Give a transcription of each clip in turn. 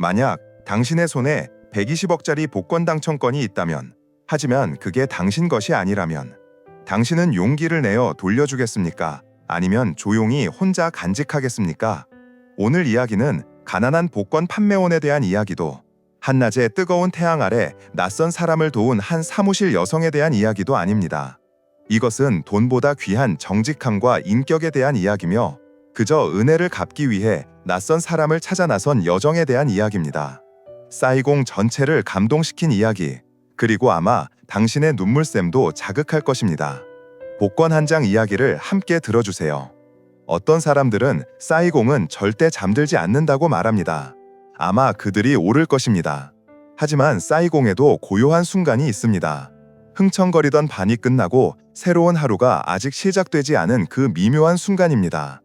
만약 당신의 손에 120억짜리 복권 당첨권이 있다면, 하지만 그게 당신 것이 아니라면, 당신은 용기를 내어 돌려주겠습니까? 아니면 조용히 혼자 간직하겠습니까? 오늘 이야기는 가난한 복권 판매원에 대한 이야기도, 한낮의 뜨거운 태양 아래 낯선 사람을 도운 한 사무실 여성에 대한 이야기도 아닙니다. 이것은 돈보다 귀한 정직함과 인격에 대한 이야기며, 그저 은혜를 갚기 위해 낯선 사람을 찾아 나선 여정에 대한 이야기입니다. 사이공 전체를 감동시킨 이야기, 그리고 아마 당신의 눈물샘도 자극할 것입니다. 복권 한 장 이야기를 함께 들어주세요. 어떤 사람들은 사이공은 절대 잠들지 않는다고 말합니다. 아마 그들이 옳을 것입니다. 하지만 사이공에도 고요한 순간이 있습니다. 흥청거리던 밤이 끝나고 새로운 하루가 아직 시작되지 않은 그 미묘한 순간입니다.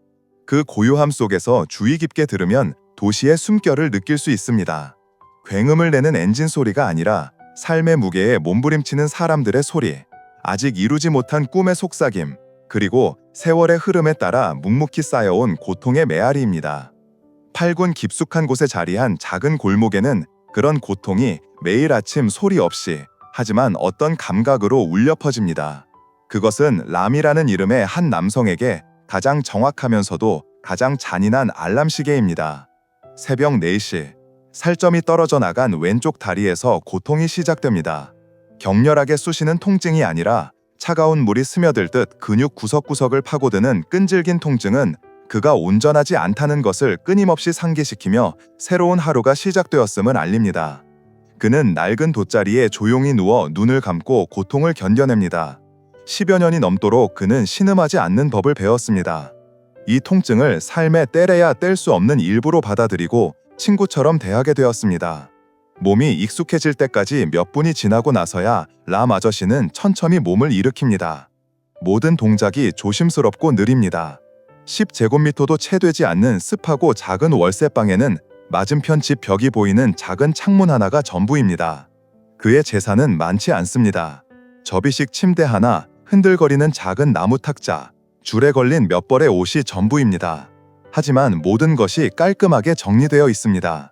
그 고요함 속에서 주의 깊게 들으면 도시의 숨결을 느낄 수 있습니다. 굉음을 내는 엔진 소리가 아니라 삶의 무게에 몸부림치는 사람들의 소리, 아직 이루지 못한 꿈의 속삭임, 그리고 세월의 흐름에 따라 묵묵히 쌓여온 고통의 메아리입니다. 8군 깊숙한 곳에 자리한 작은 골목에는 그런 고통이 매일 아침 소리 없이, 하지만 어떤 감각으로 울려 퍼집니다. 그것은 람이라는 이름의 한 남성에게 가장 정확하면서도 가장 잔인한 알람 시계입니다. 새벽 4시, 살점이 떨어져 나간 왼쪽 다리에서 고통이 시작됩니다. 격렬하게 쑤시는 통증이 아니라 차가운 물이 스며들듯 근육 구석구석을 파고드는 끈질긴 통증은 그가 온전하지 않다는 것을 끊임없이 상기시키며 새로운 하루가 시작되었음을 알립니다. 그는 낡은 돗자리에 조용히 누워 눈을 감고 고통을 견뎌냅니다. 10여 년이 넘도록 그는 신음하지 않는 법을 배웠습니다. 이 통증을 삶에 떼래야 뗄 수 없는 일부로 받아들이고 친구처럼 대하게 되었습니다. 몸이 익숙해질 때까지 몇 분이 지나고 나서야 람 아저씨는 천천히 몸을 일으킵니다. 모든 동작이 조심스럽고 느립니다. 10제곱미터도 채 되지 않는 습하고 작은 월세방에는 맞은편 집 벽이 보이는 작은 창문 하나가 전부입니다. 그의 재산은 많지 않습니다. 접이식 침대 하나, 흔들거리는 작은 나무 탁자, 줄에 걸린 몇 벌의 옷이 전부입니다. 하지만 모든 것이 깔끔하게 정리되어 있습니다.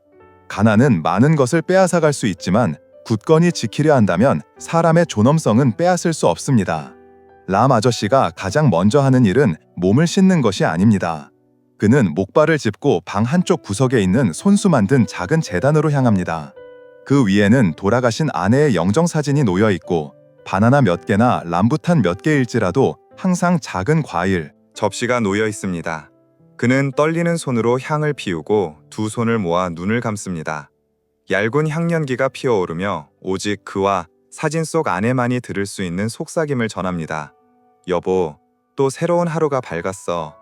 가난은 많은 것을 빼앗아갈 수 있지만 굳건히 지키려 한다면 사람의 존엄성은 빼앗을 수 없습니다. 람 아저씨가 가장 먼저 하는 일은 몸을 씻는 것이 아닙니다. 그는 목발을 짚고 방 한쪽 구석에 있는 손수 만든 작은 제단으로 향합니다. 그 위에는 돌아가신 아내의 영정사진이 놓여 있고 바나나 몇 개나 람부탄 몇 개일지라도 항상 작은 과일, 접시가 놓여 있습니다. 그는 떨리는 손으로 향을 피우고 두 손을 모아 눈을 감습니다. 얇은 향연기가 피어오르며 오직 그와 사진 속 아내만이 들을 수 있는 속삭임을 전합니다. 여보, 또 새로운 하루가 밝았어.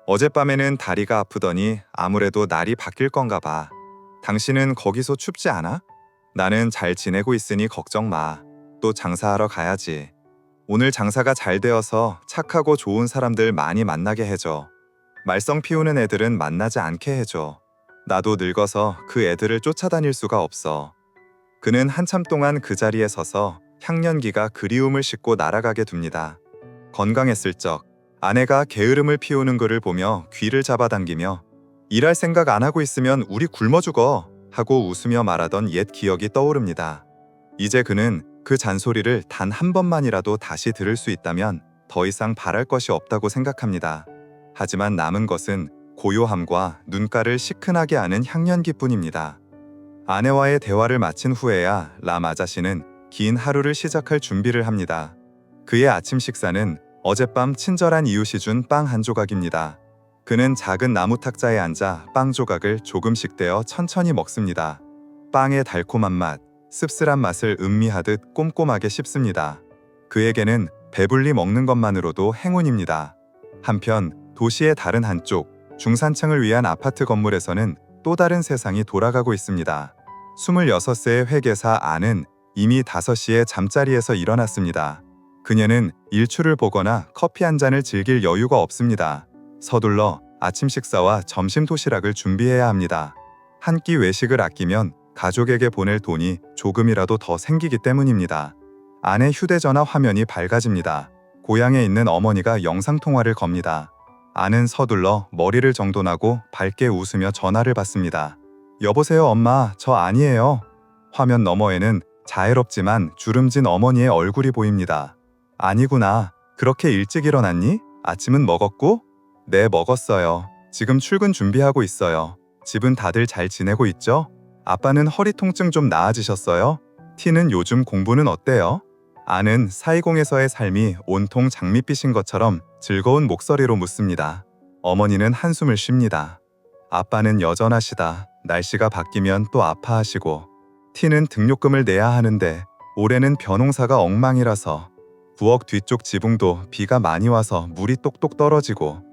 어젯밤에는 다리가 아프더니 아무래도 날이 바뀔 건가 봐. 당신은 거기서 춥지 않아? 나는 잘 지내고 있으니 걱정 마. 또 장사하러 가야지. 오늘 장사가 잘 되어서 착하고 좋은 사람들 많이 만나게 해줘. 말썽 피우는 애들은 만나지 않게 해줘. 나도 늙어서 그 애들을 쫓아다닐 수가 없어. 그는 한참 동안 그 자리에 서서 향연기가 그리움을 싣고 날아가게 둡니다. 건강했을 적 아내가 게으름을 피우는 그를 보며 귀를 잡아당기며 일할 생각 안 하고 있으면 우리 굶어 죽어 하고 웃으며 말하던 옛 기억이 떠오릅니다. 이제 그는 그 잔소리를 단 한 번만이라도 다시 들을 수 있다면 더 이상 바랄 것이 없다고 생각합니다. 하지만 남은 것은 고요함과 눈가를 시큰하게 하는 향연기뿐입니다. 아내와의 대화를 마친 후에야 람 아저씨는 긴 하루를 시작할 준비를 합니다. 그의 아침 식사는 어젯밤 친절한 이웃이 준 빵 한 조각입니다. 그는 작은 나무 탁자에 앉아 빵 조각을 조금씩 떼어 천천히 먹습니다. 빵의 달콤한 맛, 씁쓸한 맛을 음미하듯 꼼꼼하게 씹습니다. 그에게는 배불리 먹는 것만으로도 행운입니다. 한편 도시의 다른 한쪽, 중산층을 위한 아파트 건물에서는 또 다른 세상이 돌아가고 있습니다. 26세의 회계사 안은 이미 5시에 잠자리에서 일어났습니다. 그녀는 일출을 보거나 커피 한 잔을 즐길 여유가 없습니다. 서둘러 아침 식사와 점심 도시락을 준비해야 합니다. 한 끼 외식을 아끼면 가족에게 보낼 돈이 조금이라도 더 생기기 때문입니다. 아내 휴대전화 화면이 밝아집니다. 고향에 있는 어머니가 영상통화를 겁니다. 아는 서둘러 머리를 정돈하고 밝게 웃으며 전화를 받습니다. 여보세요, 엄마. 저 아니에요. 화면 너머에는 자애롭지만 주름진 어머니의 얼굴이 보입니다. 아니구나. 그렇게 일찍 일어났니? 아침은 먹었고? 네, 먹었어요. 지금 출근 준비하고 있어요. 집은 다들 잘 지내고 있죠? 아빠는 허리 통증 좀 나아지셨어요? 티는 요즘 공부는 어때요? 아는 사이공에서의 삶이 온통 장밋빛인 것처럼 즐거운 목소리로 묻습니다. 어머니는 한숨을 쉽니다. 아빠는 여전하시다. 날씨가 바뀌면 또 아파하시고. 티는 등록금을 내야 하는데 올해는 벼농사가 엉망이라서 부엌 뒤쪽 지붕도 비가 많이 와서 물이 똑똑 떨어지고.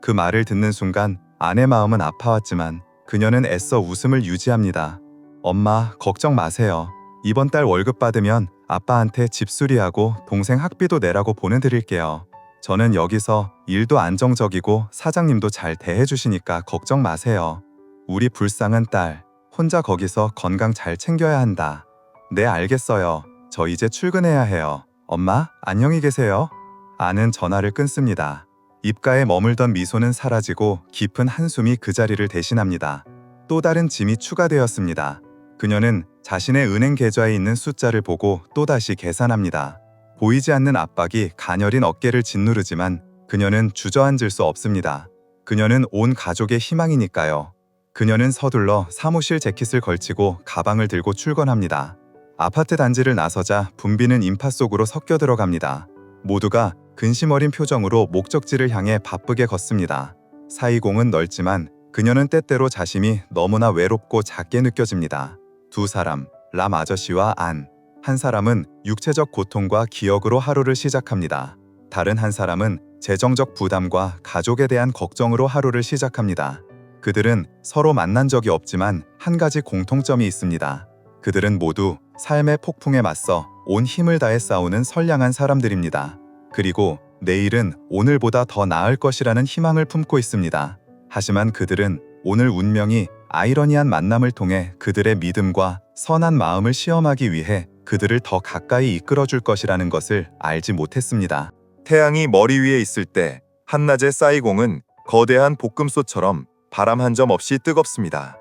그 말을 듣는 순간 아내 마음은 아파왔지만 그녀는 애써 웃음을 유지합니다. 엄마, 걱정 마세요. 이번 달 월급 받으면 아빠한테 집 수리하고 동생 학비도 내라고 보내드릴게요. 저는 여기서 일도 안정적이고 사장님도 잘 대해주시니까 걱정 마세요. 우리 불쌍한 딸, 혼자 거기서 건강 잘 챙겨야 한다. 네, 알겠어요. 저 이제 출근해야 해요. 엄마, 안녕히 계세요. 아는 전화를 끊습니다. 입가에 머물던 미소는 사라지고 깊은 한숨이 그 자리를 대신합니다. 또 다른 짐이 추가되었습니다. 그녀는 자신의 은행 계좌에 있는 숫자를 보고 또다시 계산합니다. 보이지 않는 압박이 가녀린 어깨를 짓누르지만 그녀는 주저앉을 수 없습니다. 그녀는 온 가족의 희망이니까요. 그녀는 서둘러 사무실 재킷을 걸치고 가방을 들고 출근합니다. 아파트 단지를 나서자 붐비는 인파 속으로 섞여 들어갑니다. 모두가 근심 어린 표정으로 목적지를 향해 바쁘게 걷습니다. 사이공은 넓지만 그녀는 때때로 자신이 너무나 외롭고 작게 느껴집니다. 두 사람, 람 아저씨와 안. 한 사람은 육체적 고통과 기억으로 하루를 시작합니다. 다른 한 사람은 재정적 부담과 가족에 대한 걱정으로 하루를 시작합니다. 그들은 서로 만난 적이 없지만 한 가지 공통점이 있습니다. 그들은 모두 삶의 폭풍에 맞서 온 힘을 다해 싸우는 선량한 사람들입니다. 그리고 내일은 오늘보다 더 나을 것이라는 희망을 품고 있습니다. 하지만 그들은 오늘 운명이 아이러니한 만남을 통해 그들의 믿음과 선한 마음을 시험하기 위해 그들을 더 가까이 이끌어줄 것이라는 것을 알지 못했습니다. 태양이 머리 위에 있을 때 한낮의 싸이공은 거대한 볶음솥처럼 바람 한 점 없이 뜨겁습니다.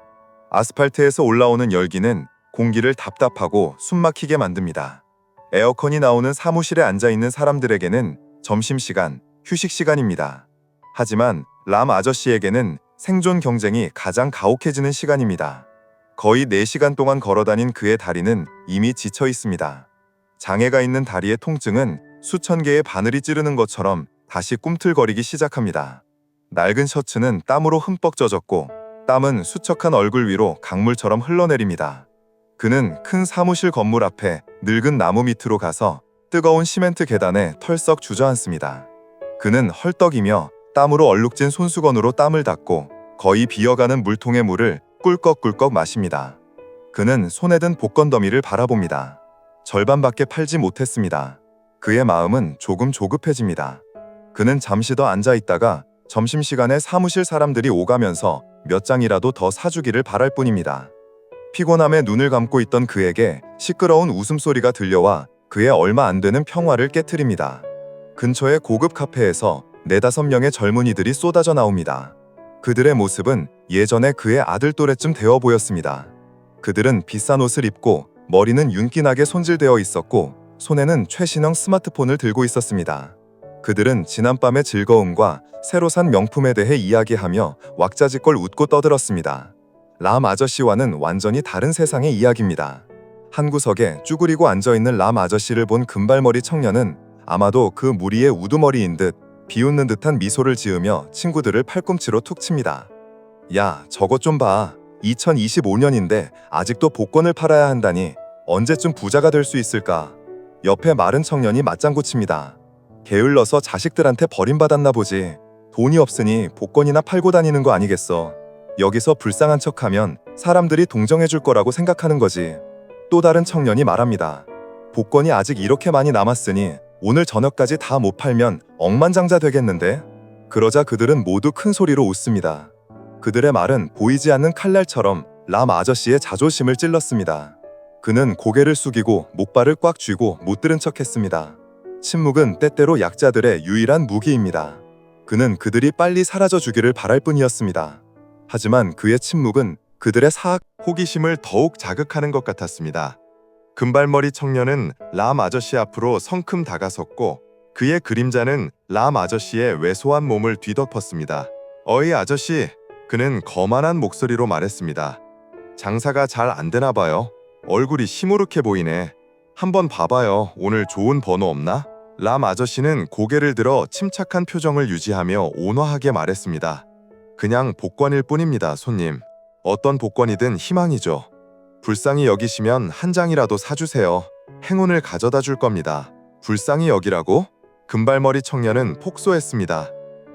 아스팔트에서 올라오는 열기는 공기를 답답하고 숨막히게 만듭니다. 에어컨이 나오는 사무실에 앉아있는 사람들에게는 점심시간, 휴식시간입니다. 하지만 람 아저씨에게는 생존 경쟁이 가장 가혹해지는 시간입니다. 거의 4시간 동안 걸어다닌 그의 다리는 이미 지쳐 있습니다. 장애가 있는 다리의 통증은 수천 개의 바늘이 찌르는 것처럼 다시 꿈틀거리기 시작합니다. 낡은 셔츠는 땀으로 흠뻑 젖었고 땀은 수척한 얼굴 위로 강물처럼 흘러내립니다. 그는 큰 사무실 건물 앞에 늙은 나무 밑으로 가서 뜨거운 시멘트 계단에 털썩 주저앉습니다. 그는 헐떡이며 땀으로 얼룩진 손수건으로 땀을 닦고 거의 비어가는 물통의 물을 꿀꺽꿀꺽 마십니다. 그는 손에 든 복권 더미를 바라봅니다. 절반밖에 팔지 못했습니다. 그의 마음은 조금 조급해집니다. 그는 잠시 더 앉아 있다가 점심시간에 사무실 사람들이 오가면서 몇 장이라도 더 사주기를 바랄 뿐입니다. 피곤함에 눈을 감고 있던 그에게 시끄러운 웃음소리가 들려와 그의 얼마 안 되는 평화를 깨트립니다. 근처의 고급 카페에서 4~5명의 젊은이들이 쏟아져 나옵니다. 그들의 모습은 예전에 그의 아들 또래쯤 되어 보였습니다. 그들은 비싼 옷을 입고 머리는 윤기나게 손질되어 있었고 손에는 최신형 스마트폰을 들고 있었습니다. 그들은 지난밤의 즐거움과 새로 산 명품에 대해 이야기하며 왁자지껄 웃고 떠들었습니다. 람 아저씨와는 완전히 다른 세상의 이야기입니다. 한 구석에 쭈그리고 앉아있는 람 아저씨를 본 금발머리 청년은 아마도 그 무리의 우두머리인 듯 비웃는 듯한 미소를 지으며 친구들을 팔꿈치로 툭 칩니다. 야, 저것 좀 봐. 2025년인데 아직도 복권을 팔아야 한다니 언제쯤 부자가 될 수 있을까? 옆에 마른 청년이 맞장구 칩니다. 게을러서 자식들한테 버림받았나 보지. 돈이 없으니 복권이나 팔고 다니는 거 아니겠어. 여기서 불쌍한 척하면 사람들이 동정해줄 거라고 생각하는 거지. 또 다른 청년이 말합니다. 복권이 아직 이렇게 많이 남았으니 오늘 저녁까지 다 못 팔면 억만장자 되겠는데? 그러자 그들은 모두 큰 소리로 웃습니다. 그들의 말은 보이지 않는 칼날처럼 람 아저씨의 자존심을 찔렀습니다. 그는 고개를 숙이고 목발을 꽉 쥐고 못 들은 척했습니다. 침묵은 때때로 약자들의 유일한 무기입니다. 그는 그들이 빨리 사라져 주기를 바랄 뿐이었습니다. 하지만 그의 침묵은 그들의 사악 호기심을 더욱 자극하는 것 같았습니다. 금발머리 청년은 람 아저씨 앞으로 성큼 다가섰고 그의 그림자는 람 아저씨의 왜소한 몸을 뒤덮었습니다. 어이 아저씨, 그는 거만한 목소리로 말했습니다. 장사가 잘 안 되나 봐요. 얼굴이 시무룩해 보이네. 한번 봐봐요. 오늘 좋은 번호 없나? 람 아저씨는 고개를 들어 침착한 표정을 유지하며 온화하게 말했습니다. 그냥 복권일 뿐입니다, 손님. 어떤 복권이든 희망이죠. 불쌍히 여기시면 한 장이라도 사주세요. 행운을 가져다 줄 겁니다. 불쌍히 여기라고? 금발머리 청년은 폭소했습니다.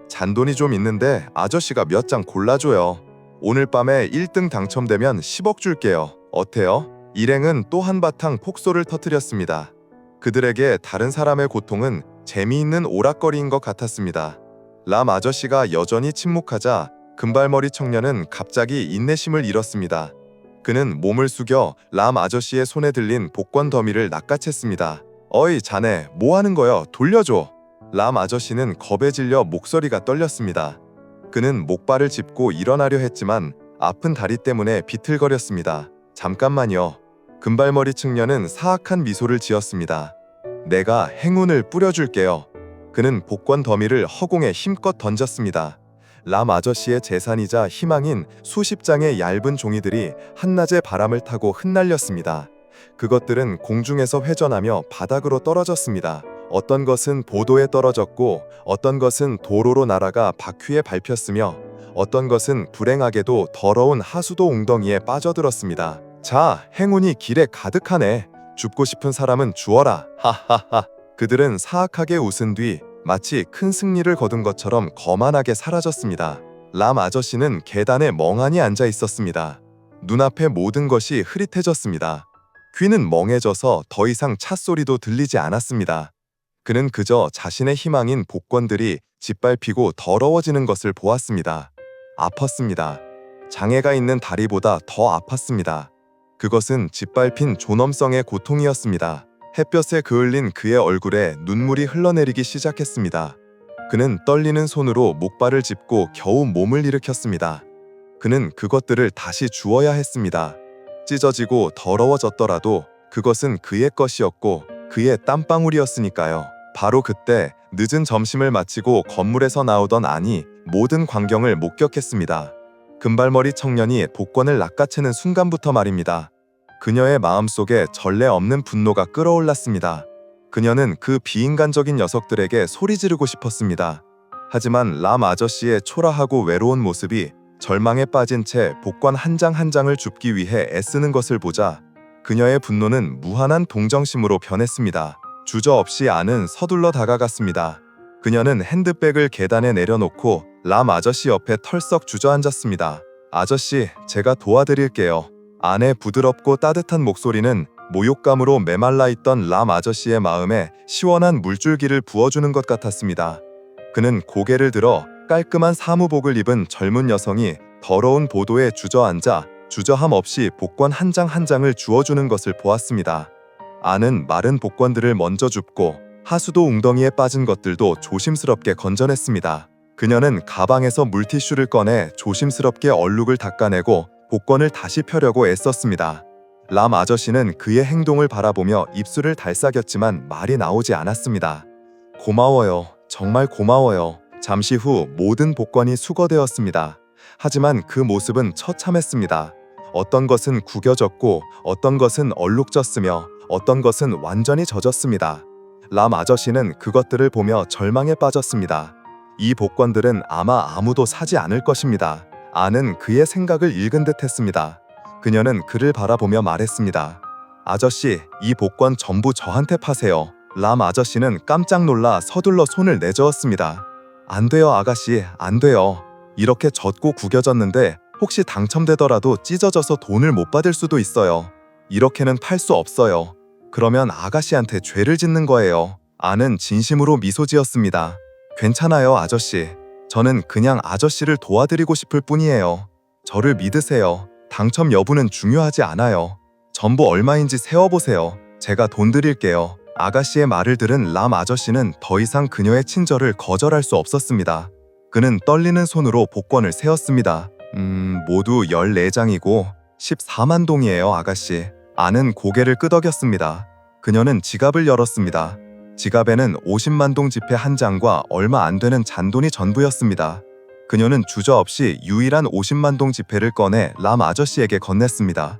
잔돈이 좀 있는데 아저씨가 몇 장 골라줘요. 오늘 밤에 1등 당첨되면 10억 줄게요. 어때요? 일행은 또 한바탕 폭소를 터뜨렸습니다. 그들에게 다른 사람의 고통은 재미있는 오락거리인 것 같았습니다. 람 아저씨가 여전히 침묵하자 금발머리 청년은 갑자기 인내심을 잃었습니다. 그는 몸을 숙여 람 아저씨의 손에 들린 복권 더미를 낚아챘습니다. 어이 자네 뭐 하는 거야? 돌려줘. 람 아저씨는 겁에 질려 목소리가 떨렸습니다. 그는 목발을 짚고 일어나려 했지만 아픈 다리 때문에 비틀거렸습니다. 잠깐만요. 금발머리 청년은 사악한 미소를 지었습니다. 내가 행운을 뿌려줄게요. 그는 복권 더미를 허공에 힘껏 던졌습니다. 람 아저씨의 재산이자 희망인 수십 장의 얇은 종이들이 한낮의 바람을 타고 흩날렸습니다. 그것들은 공중에서 회전하며 바닥으로 떨어졌습니다. 어떤 것은 보도에 떨어졌고 어떤 것은 도로로 날아가 바퀴에 밟혔으며 어떤 것은 불행하게도 더러운 하수도 웅덩이에 빠져들었습니다. 자, 행운이 길에 가득하네. 줍고 싶은 사람은 주어라. 하하하. 그들은 사악하게 웃은 뒤 마치 큰 승리를 거둔 것처럼 거만하게 사라졌습니다. 람 아저씨는 계단에 멍하니 앉아 있었습니다. 눈앞의 모든 것이 흐릿해졌습니다. 귀는 멍해져서 더 이상 찻소리도 들리지 않았습니다. 그는 그저 자신의 희망인 복권들이 짓밟히고 더러워지는 것을 보았습니다. 아팠습니다. 장애가 있는 다리보다 더 아팠습니다. 그것은 짓밟힌 존엄성의 고통이었습니다. 햇볕에 그을린 그의 얼굴에 눈물이 흘러내리기 시작했습니다. 그는 떨리는 손으로 목발을 짚고 겨우 몸을 일으켰습니다. 그는 그것들을 다시 주어야 했습니다. 찢어지고 더러워졌더라도 그것은 그의 것이었고 그의 땀방울이었으니까요. 바로 그때 늦은 점심을 마치고 건물에서 나오던 안이 모든 광경을 목격했습니다. 금발머리 청년이 복권을 낚아채는 순간부터 말입니다. 그녀의 마음속에 전례 없는 분노가 끓어올랐습니다. 그녀는 그 비인간적인 녀석들에게 소리 지르고 싶었습니다. 하지만 람 아저씨의 초라하고 외로운 모습이 절망에 빠진 채 복권 한 장 한 장을 줍기 위해 애쓰는 것을 보자 그녀의 분노는 무한한 동정심으로 변했습니다. 주저없이 안은 서둘러 다가갔습니다. 그녀는 핸드백을 계단에 내려놓고 람 아저씨 옆에 털썩 주저앉았습니다. 아저씨, 제가 도와드릴게요. 안의 부드럽고 따뜻한 목소리는 모욕감으로 메말라 있던 람 아저씨의 마음에 시원한 물줄기를 부어주는 것 같았습니다. 그는 고개를 들어 깔끔한 사무복을 입은 젊은 여성이 더러운 보도에 주저앉아 주저함 없이 복권 한 장 한 장을 주어주는 것을 보았습니다. 안은 마른 복권들을 먼저 줍고 하수도 웅덩이에 빠진 것들도 조심스럽게 건져냈습니다. 그녀는 가방에서 물티슈를 꺼내 조심스럽게 얼룩을 닦아내고 복권을 다시 펴려고 애썼습니다. 람 아저씨는 그의 행동을 바라보며 입술을 달싹였지만 말이 나오지 않았습니다. 고마워요. 정말 고마워요. 잠시 후 모든 복권이 수거되었습니다. 하지만 그 모습은 처참했습니다. 어떤 것은 구겨졌고 어떤 것은 얼룩졌으며 어떤 것은 완전히 젖었습니다. 람 아저씨는 그것들을 보며 절망에 빠졌습니다. 이 복권들은 아마 아무도 사지 않을 것입니다. 안은 그의 생각을 읽은 듯 했습니다. 그녀는 그를 바라보며 말했습니다. 아저씨, 이 복권 전부 저한테 파세요. 람 아저씨는 깜짝 놀라 서둘러 손을 내저었습니다. 안 돼요, 아가씨, 안 돼요. 이렇게 젖고 구겨졌는데 혹시 당첨되더라도 찢어져서 돈을 못 받을 수도 있어요. 이렇게는 팔 수 없어요. 그러면 아가씨한테 죄를 짓는 거예요. 안은 진심으로 미소 지었습니다. 괜찮아요, 아저씨. 저는 그냥 아저씨를 도와드리고 싶을 뿐이에요. 저를 믿으세요. 당첨 여부는 중요하지 않아요. 전부 얼마인지 세어보세요. 제가 돈 드릴게요. 아가씨의 말을 들은 람 아저씨는 더 이상 그녀의 친절을 거절할 수 없었습니다. 그는 떨리는 손으로 복권을 세었습니다. 모두 14장이고 14만 동이에요, 아가씨. 아는 고개를 끄덕였습니다. 그녀는 지갑을 열었습니다. 지갑에는 50만 동 지폐 한 장과 얼마 안 되는 잔돈이 전부였습니다. 그녀는 주저없이 유일한 50만 동 지폐를 꺼내 람 아저씨에게 건넸습니다.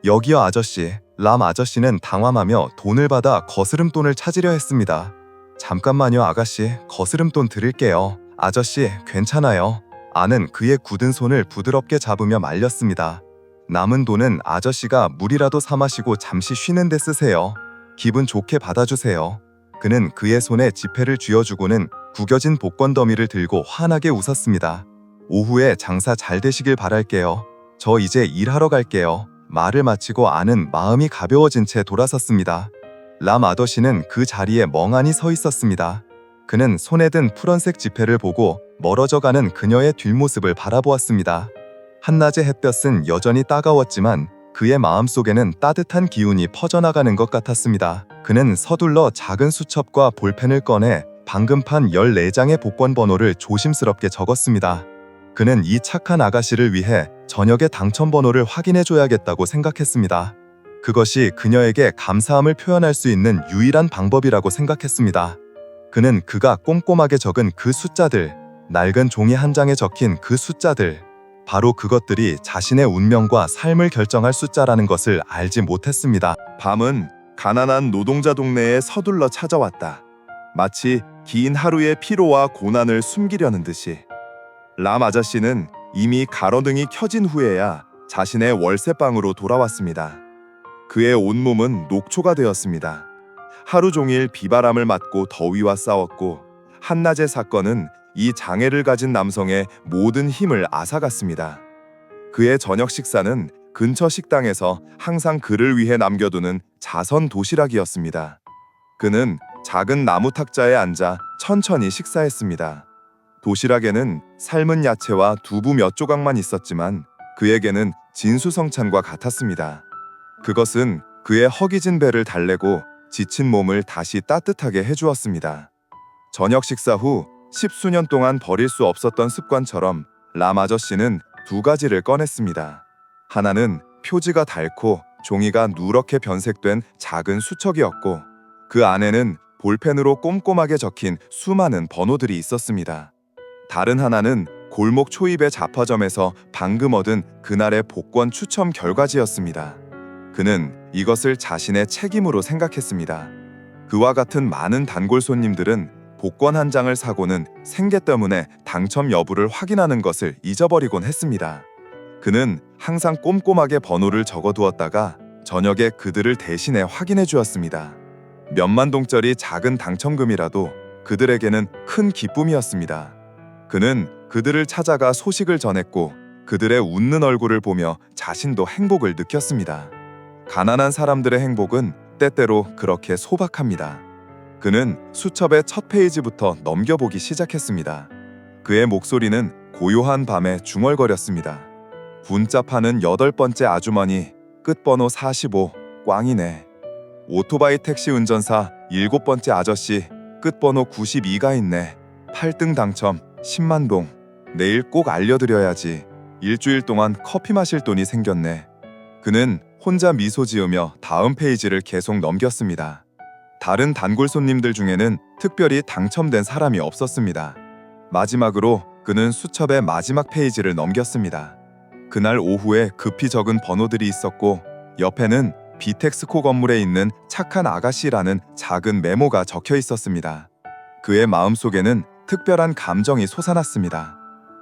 여기요, 아저씨. 람 아저씨는 당황하며 돈을 받아 거스름돈을 찾으려 했습니다. 잠깐만요, 아가씨. 거스름돈 드릴게요. 아저씨, 괜찮아요. 아는 그의 굳은 손을 부드럽게 잡으며 말렸습니다. 남은 돈은 아저씨가 물이라도 사 마시고 잠시 쉬는 데 쓰세요. 기분 좋게 받아주세요. 그는 그의 손에 지폐를 쥐어주고는 구겨진 복권 더미를 들고 환하게 웃었습니다. 오후에 장사 잘 되시길 바랄게요. 저 이제 일하러 갈게요. 말을 마치고 아는 마음이 가벼워진 채 돌아섰습니다. 람 아저씨는 그 자리에 멍하니 서 있었습니다. 그는 손에 든 푸른색 지폐를 보고 멀어져 가는 그녀의 뒷모습을 바라보았습니다. 한낮의 햇볕은 여전히 따가웠지만 그의 마음속에는 따뜻한 기운이 퍼져나가는 것 같았습니다. 그는 서둘러 작은 수첩과 볼펜을 꺼내 방금 판 14장의 복권 번호를 조심스럽게 적었습니다. 그는 이 착한 아가씨를 위해 저녁에 당첨 번호를 확인해줘야겠다고 생각했습니다. 그것이 그녀에게 감사함을 표현할 수 있는 유일한 방법이라고 생각했습니다. 그는 그가 꼼꼼하게 적은 그 숫자들, 낡은 종이 한 장에 적힌 그 숫자들, 바로 그것들이 자신의 운명과 삶을 결정할 숫자라는 것을 알지 못했습니다. 밤은 가난한 노동자 동네에 서둘러 찾아왔다. 마치 긴 하루의 피로와 고난을 숨기려는 듯이. 람 아저씨는 이미 가로등이 켜진 후에야 자신의 월세방으로 돌아왔습니다. 그의 온몸은 녹초가 되었습니다. 하루 종일 비바람을 맞고 더위와 싸웠고 한낮의 사건은 이 장애를 가진 남성의 모든 힘을 앗아갔습니다. 그의 저녁 식사는 근처 식당에서 항상 그를 위해 남겨두는 자선 도시락이었습니다. 그는 작은 나무 탁자에 앉아 천천히 식사했습니다. 도시락에는 삶은 야채와 두부 몇 조각만 있었지만 그에게는 진수성찬과 같았습니다. 그것은 그의 허기진 배를 달래고 지친 몸을 다시 따뜻하게 해주었습니다. 저녁 식사 후 10수년 동안 버릴 수 없었던 습관처럼 람 아저씨는 두 가지를 꺼냈습니다. 하나는 표지가 닳고 종이가 누렇게 변색된 작은 수첩이었고 그 안에는 볼펜으로 꼼꼼하게 적힌 수많은 번호들이 있었습니다. 다른 하나는 골목 초입의 잡화점에서 방금 얻은 그날의 복권 추첨 결과지였습니다. 그는 이것을 자신의 책임으로 생각했습니다. 그와 같은 많은 단골 손님들은 복권 한 장을 사고는 생계 때문에 당첨 여부를 확인하는 것을 잊어버리곤 했습니다. 그는 항상 꼼꼼하게 번호를 적어두었다가 저녁에 그들을 대신에 확인해 주었습니다. 몇만 동짜리 작은 당첨금이라도 그들에게는 큰 기쁨이었습니다. 그는 그들을 찾아가 소식을 전했고 그들의 웃는 얼굴을 보며 자신도 행복을 느꼈습니다. 가난한 사람들의 행복은 때때로 그렇게 소박합니다. 그는 수첩의 첫 페이지부터 넘겨보기 시작했습니다. 그의 목소리는 고요한 밤에 중얼거렸습니다. 분짜 파는 8번째 아주머니, 끝번호 45, 꽝이네. 오토바이 택시 운전사 7번째 아저씨, 끝번호 92가 있네. 8등 당첨 10만 동. 내일 꼭 알려드려야지. 일주일 동안 커피 마실 돈이 생겼네. 그는 혼자 미소 지으며 다음 페이지를 계속 넘겼습니다. 다른 단골 손님들 중에는 특별히 당첨된 사람이 없었습니다. 마지막으로 그는 수첩의 마지막 페이지를 넘겼습니다. 그날 오후에 급히 적은 번호들이 있었고 옆에는 비텍스코 건물에 있는 착한 아가씨라는 작은 메모가 적혀 있었습니다. 그의 마음속에는 특별한 감정이 솟아났습니다.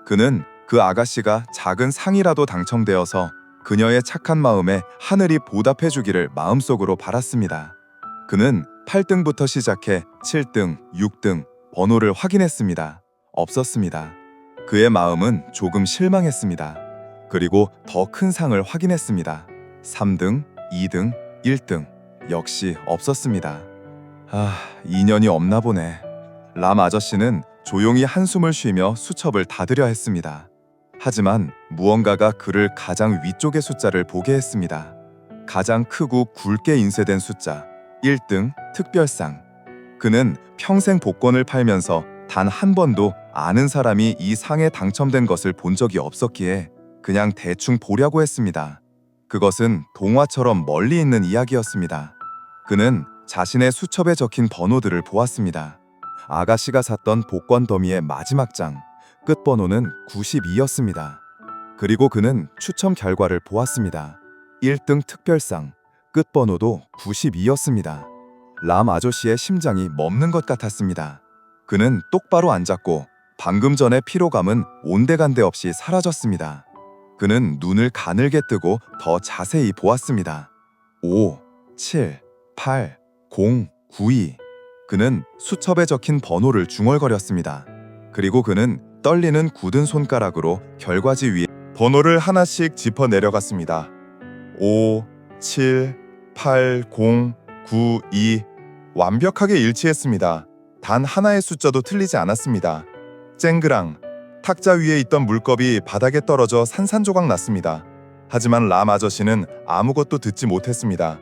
그는 그 아가씨가 작은 상이라도 당첨되어서 그녀의 착한 마음에 하늘이 보답해 주기를 마음속으로 바랐습니다. 그는 8등부터 시작해 7등, 6등 번호를 확인했습니다. 없었습니다. 그의 마음은 조금 실망했습니다. 그리고 더 큰 상을 확인했습니다. 3등, 2등, 1등 역시 없었습니다. 인연이 없나 보네. 람 아저씨는 조용히 한숨을 쉬며 수첩을 닫으려 했습니다. 하지만 무언가가 그를 가장 위쪽의 숫자를 보게 했습니다. 가장 크고 굵게 인쇄된 숫자 1등 특별상. 그는 평생 복권을 팔면서 단 한 번도 아는 사람이 이 상에 당첨된 것을 본 적이 없었기에 그냥 대충 보려고 했습니다. 그것은 동화처럼 멀리 있는 이야기였습니다. 그는 자신의 수첩에 적힌 번호들을 보았습니다. 아가씨가 샀던 복권 더미의 마지막 장, 끝번호는 92였습니다. 그리고 그는 추첨 결과를 보았습니다. 1등 특별상, 끝번호도 92였습니다. 람 아저씨의 심장이 멎는 것 같았습니다. 그는 똑바로 앉았고 방금 전의 피로감은 온데간데 없이 사라졌습니다. 그는 눈을 가늘게 뜨고 더 자세히 보았습니다. 5, 7, 8, 0, 92. 그는 수첩에 적힌 번호를 중얼거렸습니다. 그리고 그는 떨리는 굳은 손가락으로 결과지 위에 번호를 하나씩 짚어 내려갔습니다. 5, 7, 8, 0, 9, 2. 완벽하게 일치했습니다. 단 하나의 숫자도 틀리지 않았습니다. 쨍그랑. 탁자 위에 있던 물컵이 바닥에 떨어져 산산조각 났습니다. 하지만 람 아저씨는 아무것도 듣지 못했습니다.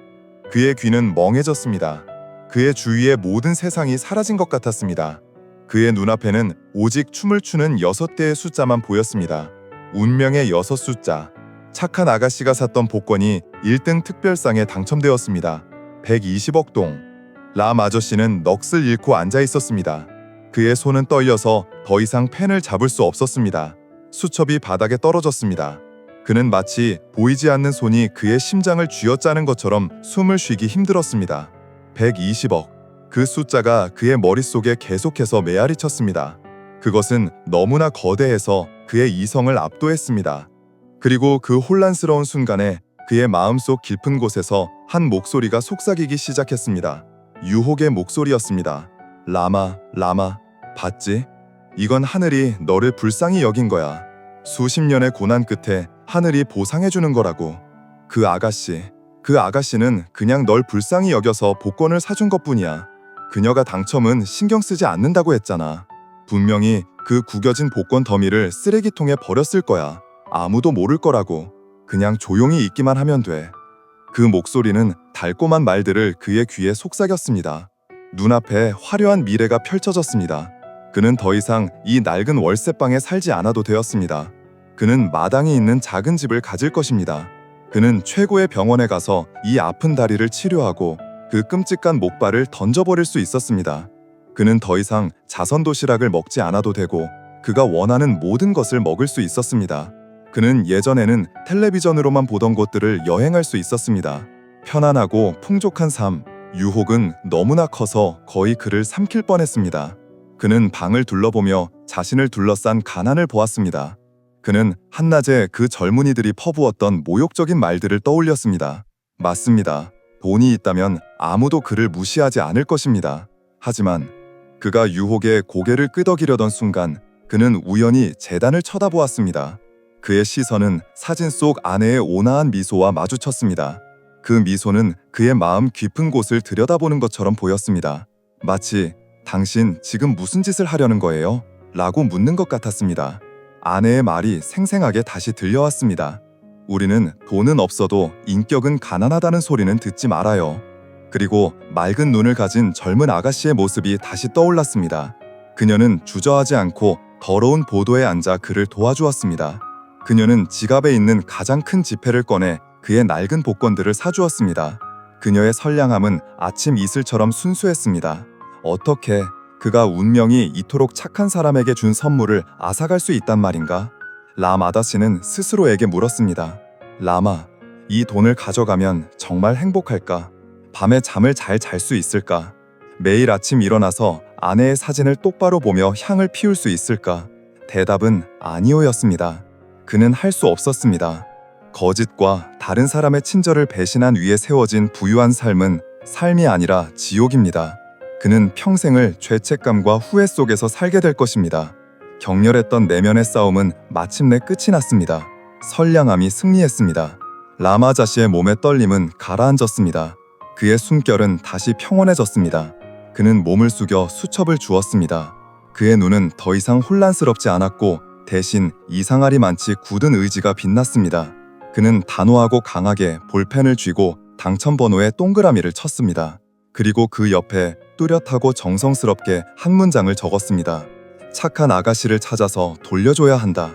그의 귀는 멍해졌습니다. 그의 주위의 모든 세상이 사라진 것 같았습니다. 그의 눈앞에는 오직 춤을 추는 6개의 숫자만 보였습니다. 운명의 6 숫자. 착한 아가씨가 샀던 복권이 1등 특별상에 당첨되었습니다. 120억 동. 람 아저씨는 넋을 잃고 앉아 있었습니다. 그의 손은 떨려서 더 이상 펜을 잡을 수 없었습니다. 수첩이 바닥에 떨어졌습니다. 그는 마치 보이지 않는 손이 그의 심장을 쥐어짜는 것처럼 숨을 쉬기 힘들었습니다. 120억. 그 숫자가 그의 머릿속에 계속해서 메아리 쳤습니다. 그것은 너무나 거대해서 그의 이성을 압도했습니다. 그리고 그 혼란스러운 순간에 그의 마음속 깊은 곳에서 한 목소리가 속삭이기 시작했습니다. 유혹의 목소리였습니다. 라마, 라마, 봤지? 이건 하늘이 너를 불쌍히 여긴 거야. 수십 년의 고난 끝에 하늘이 보상해주는 거라고. 그 아가씨는 그냥 널 불쌍히 여겨서 복권을 사준 것뿐이야. 그녀가 당첨은 신경 쓰지 않는다고 했잖아. 분명히 그 구겨진 복권 더미를 쓰레기통에 버렸을 거야. 아무도 모를 거라고. 그냥 조용히 있기만 하면 돼. 그 목소리는 달콤한 말들을 그의 귀에 속삭였습니다. 눈앞에 화려한 미래가 펼쳐졌습니다. 그는 더 이상 이 낡은 월세방에 살지 않아도 되었습니다. 그는 마당에 있는 작은 집을 가질 것입니다. 그는 최고의 병원에 가서 이 아픈 다리를 치료하고 그 끔찍한 목발을 던져버릴 수 있었습니다. 그는 더 이상 자선 도시락을 먹지 않아도 되고 그가 원하는 모든 것을 먹을 수 있었습니다. 그는 예전에는 텔레비전으로만 보던 곳들을 여행할 수 있었습니다. 편안하고 풍족한 삶, 유혹은 너무나 커서 거의 그를 삼킬 뻔했습니다. 그는 방을 둘러보며 자신을 둘러싼 가난을 보았습니다. 그는 한낮에 그 젊은이들이 퍼부었던 모욕적인 말들을 떠올렸습니다. 맞습니다. 돈이 있다면 아무도 그를 무시하지 않을 것입니다. 하지만 그가 유혹에 고개를 끄덕이려던 순간 그는 우연히 재단을 쳐다보았습니다. 그의 시선은 사진 속 아내의 온화한 미소와 마주쳤습니다. 그 미소는 그의 마음 깊은 곳을 들여다보는 것처럼 보였습니다. 마치 당신 지금 무슨 짓을 하려는 거예요? 라고 묻는 것 같았습니다. 아내의 말이 생생하게 다시 들려왔습니다. 우리는 돈은 없어도 인격은 가난하다는 소리는 듣지 말아요. 그리고 맑은 눈을 가진 젊은 아가씨의 모습이 다시 떠올랐습니다. 그녀는 주저하지 않고 더러운 보도에 앉아 그를 도와주었습니다. 그녀는 지갑에 있는 가장 큰 지폐를 꺼내 그의 낡은 복권들을 사주었습니다. 그녀의 선량함은 아침 이슬처럼 순수했습니다. 어떻게 그가 운명이 이토록 착한 사람에게 준 선물을 앗아갈 수 있단 말인가? 람 아다씨는 스스로에게 물었습니다. 라마, 이 돈을 가져가면 정말 행복할까? 밤에 잠을 잘 잘 수 있을까? 매일 아침 일어나서 아내의 사진을 똑바로 보며 향을 피울 수 있을까? 대답은 아니오였습니다. 그는 할 수 없었습니다. 거짓과 다른 사람의 친절을 배신한 위에 세워진 부유한 삶은 삶이 아니라 지옥입니다. 그는 평생을 죄책감과 후회 속에서 살게 될 것입니다. 격렬했던 내면의 싸움은 마침내 끝이 났습니다. 선량함이 승리했습니다. 라마자씨의 몸의 떨림은 가라앉았습니다. 그의 숨결은 다시 평온해졌습니다. 그는 몸을 숙여 수첩을 주었습니다. 그의 눈은 더 이상 혼란스럽지 않았고 대신 이상하리 많지 굳은 의지가 빛났습니다. 그는 단호하고 강하게 볼펜을 쥐고 당첨번호에 동그라미를 쳤습니다. 그리고 그 옆에 뚜렷하고 정성스럽게 한 문장을 적었습니다. 착한 아가씨를 찾아서 돌려줘야 한다.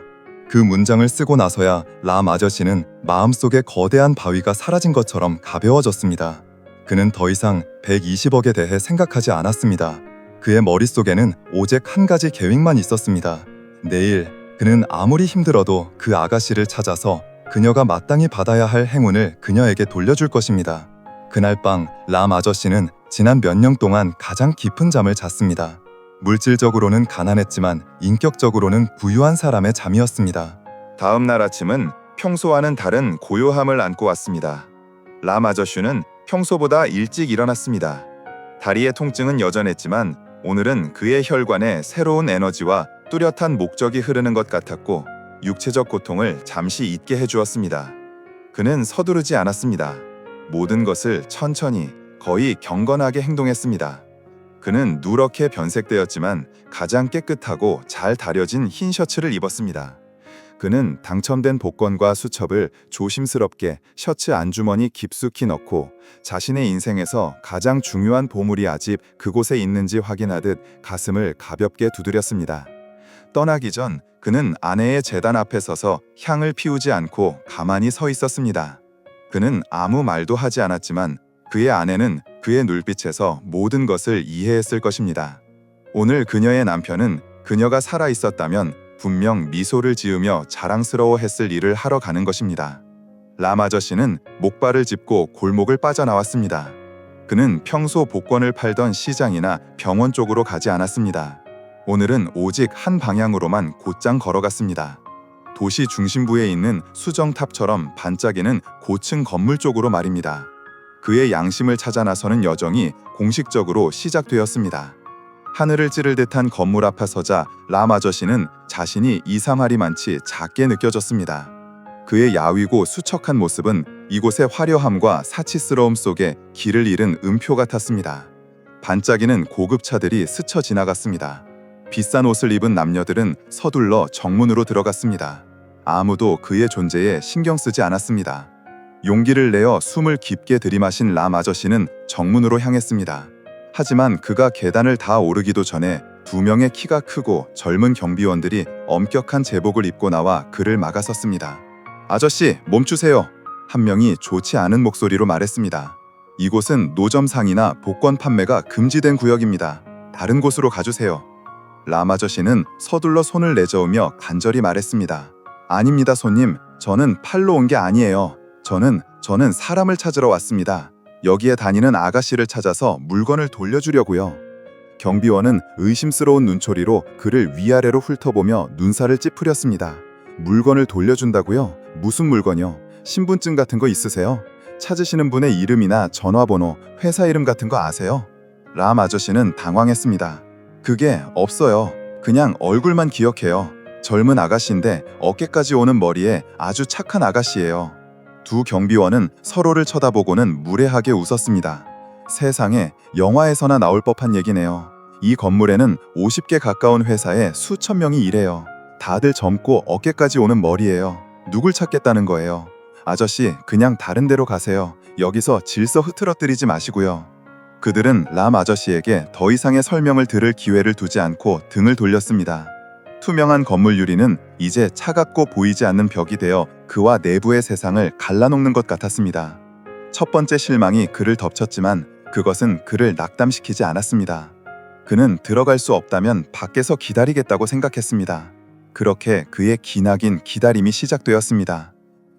그 문장을 쓰고 나서야 람 아저씨는 마음속에 거대한 바위가 사라진 것처럼 가벼워졌습니다. 그는 더 이상 120억에 대해 생각하지 않았습니다. 그의 머릿속에는 오직 한 가지 계획만 있었습니다. 내일 그는 아무리 힘들어도 그 아가씨를 찾아서 그녀가 마땅히 받아야 할 행운을 그녀에게 돌려줄 것입니다. 그날 밤 람 아저씨는 지난 몇 년 동안 가장 깊은 잠을 잤습니다. 물질적으로는 가난했지만 인격적으로는 부유한 사람의 잠이었습니다. 다음 날 아침은 평소와는 다른 고요함을 안고 왔습니다. 람 아저씨는 평소보다 일찍 일어났습니다. 다리의 통증은 여전했지만 오늘은 그의 혈관에 새로운 에너지와 뚜렷한 목적이 흐르는 것 같았고 육체적 고통을 잠시 잊게 해주었습니다. 그는 서두르지 않았습니다. 모든 것을 천천히 거의 경건하게 행동했습니다. 그는 누렇게 변색되었지만 가장 깨끗하고 잘 다려진 흰 셔츠를 입었습니다. 그는 당첨된 복권과 수첩을 조심스럽게 셔츠 안주머니 깊숙이 넣고 자신의 인생에서 가장 중요한 보물이 아직 그곳에 있는지 확인하듯 가슴을 가볍게 두드렸습니다. 떠나기 전 그는 아내의 제단 앞에 서서 향을 피우지 않고 가만히 서 있었습니다. 그는 아무 말도 하지 않았지만 그의 아내는 그의 눈빛에서 모든 것을 이해했을 것입니다. 오늘 그녀의 남편은 그녀가 살아 있었다면 분명 미소를 지으며 자랑스러워했을 일을 하러 가는 것입니다. 람 아저씨는 목발을 짚고 골목을 빠져나왔습니다. 그는 평소 복권을 팔던 시장이나 병원 쪽으로 가지 않았습니다. 오늘은 오직 한 방향으로만 곧장 걸어갔습니다. 도시 중심부에 있는 수정탑처럼 반짝이는 고층 건물 쪽으로 말입니다. 그의 양심을 찾아 나서는 여정이 공식적으로 시작되었습니다. 하늘을 찌를 듯한 건물 앞에 서자 람 아저씨는 자신이 2~3알이만치 작게 느껴졌습니다. 그의 야위고 수척한 모습은 이곳의 화려함과 사치스러움 속에 길을 잃은 음표 같았습니다. 반짝이는 고급차들이 스쳐 지나갔습니다. 비싼 옷을 입은 남녀들은 서둘러 정문으로 들어갔습니다. 아무도 그의 존재에 신경 쓰지 않았습니다. 용기를 내어 숨을 깊게 들이마신 람 아저씨는 정문으로 향했습니다. 하지만 그가 계단을 다 오르기도 전에 2명의 키가 크고 젊은 경비원들이 엄격한 제복을 입고 나와 그를 막아섰습니다. 아저씨, 멈추세요. 한 명이 좋지 않은 목소리로 말했습니다. 이곳은 노점상이나 복권 판매가 금지된 구역입니다. 다른 곳으로 가주세요. 람 아저씨는 서둘러 손을 내저으며 간절히 말했습니다. 아닙니다, 손님. 저는 팔로 온 게 아니에요. 저는 사람을 찾으러 왔습니다. 여기에 다니는 아가씨를 찾아서 물건을 돌려주려고요. 경비원은 의심스러운 눈초리로 그를 위아래로 훑어보며 눈살을 찌푸렸습니다. 물건을 돌려준다고요? 무슨 물건이요? 신분증 같은 거 있으세요? 찾으시는 분의 이름이나 전화번호, 회사 이름 같은 거 아세요? 람 아저씨는 당황했습니다. 그게 없어요. 그냥 얼굴만 기억해요. 젊은 아가씨인데 어깨까지 오는 머리에 아주 착한 아가씨예요. 두 경비원은 서로를 쳐다보고는 무례하게 웃었습니다. 세상에, 영화에서나 나올 법한 얘기네요. 이 건물에는 50개 가까운 회사에 수천 명이 일해요. 다들 젊고 어깨까지 오는 머리예요. 누굴 찾겠다는 거예요? 아저씨, 그냥 다른 데로 가세요. 여기서 질서 흐트러뜨리지 마시고요. 그들은 람 아저씨에게 더 이상의 설명을 들을 기회를 두지 않고 등을 돌렸습니다. 투명한 건물 유리는 이제 차갑고 보이지 않는 벽이 되어 그와 내부의 세상을 갈라놓는 것 같았습니다. 첫 번째 실망이 그를 덮쳤지만 그것은 그를 낙담시키지 않았습니다. 그는 들어갈 수 없다면 밖에서 기다리겠다고 생각했습니다. 그렇게 그의 기나긴 기다림이 시작되었습니다.